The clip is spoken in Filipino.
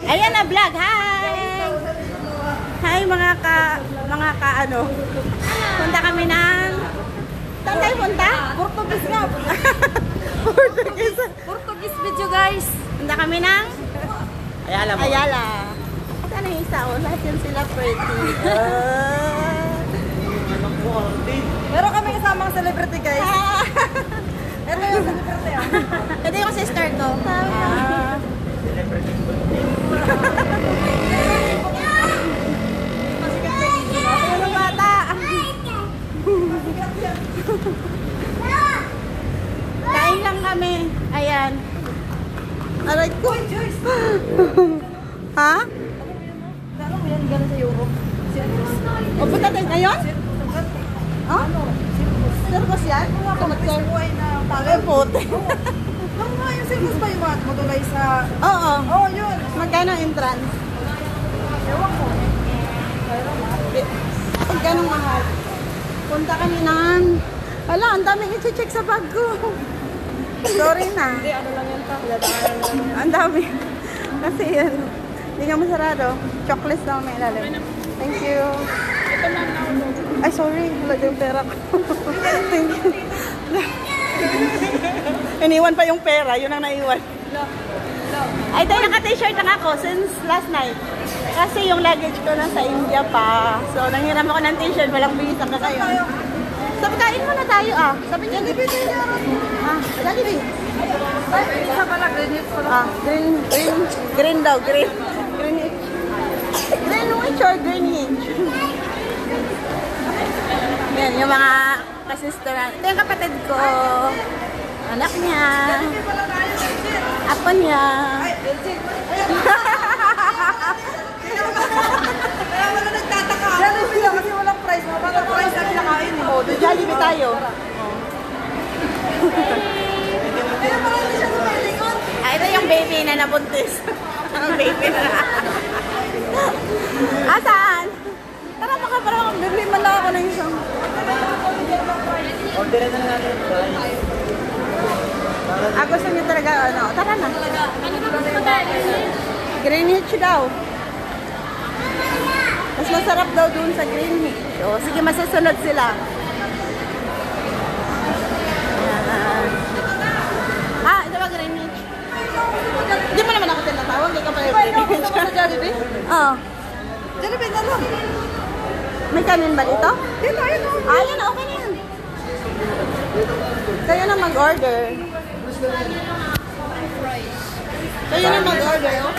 Ayan na vlog. Hi! Hi mga ka ano. Punta kami ng saan tayo punta? Portuguese nga. Portuguese video guys. Punta kami ng Ayala mo. Ayala. Saan yung isa? Oh, lahat yan sila pretty. Meron kami kasamang celebrity guys. Ito yung celebrity ah. Ito yung sister ko. Ano bata? Kain lang kami. Ayan. Aray ko. Ha? Kala mo yan gano'n sa Europe. O punta tayo ngayon? Ha? Sirkos yan? Buhay na Ay, puti. Ano nga yung sirkus pa yung mga matulay sa... Oo. Oh, yun. Magkano entrance? Ewan ko. Magkano mahal? Punta kami ng... Wala, ang daming i-check sa bag ko. Sorry na. Hindi, ano lang yan pa. Ang dami. Kasi yan. Hindi nga masarado. Chocolates lang may ilalim. Thank you. Ay, sorry. Wala yung pera ko. Thank you. Iniwan pa yung pera. Yun ang naiwan. Ay, tayo naka-t-shirt lang ako since last night. Kasi yung luggage ko nasa India pa. So, nanghiram ako ng t-shirt. Walang visa ka kayo. Sabi, kain muna tayo ah. Sabi niya, Jollibee. Ah, Jollibee. Isa pala, green pala. Ah, green daw, green. Greenwich. Greenwich or Greenwich? Yan, yung mga kasister. Ito yung kapatid ko. Anak niya. Apo niya. Kaya wala nagtataka. Jollibee lang kasi walang price. Walang price na pinakain eh. Oh, do Jollibee tayo. Kaya pala hindi siya sumilingon. Ah, ito yung baby na nabuntis. Ang baby na. Ah, saan? Tara, baka parang bibili man lang ako ng isang. Order na natin. Ah, gusto niyo talaga, ano? Tara na. Greenwich daw. Mas masarap daw dun sa Greenwich. O, sige, masusunod sila. Ayan. Ah, ito ba Greenwich? Hindi mo naman ako tinatawag. Hindi ka pa yung Gusto Greenwich. mo sa Jollibee? Oo. Jollibee na lang. May kanin ba dito? Dito, ayun o. Ah, yan. Okay na yan. Kayo na mag-order. Kayo na mag-order. Oh.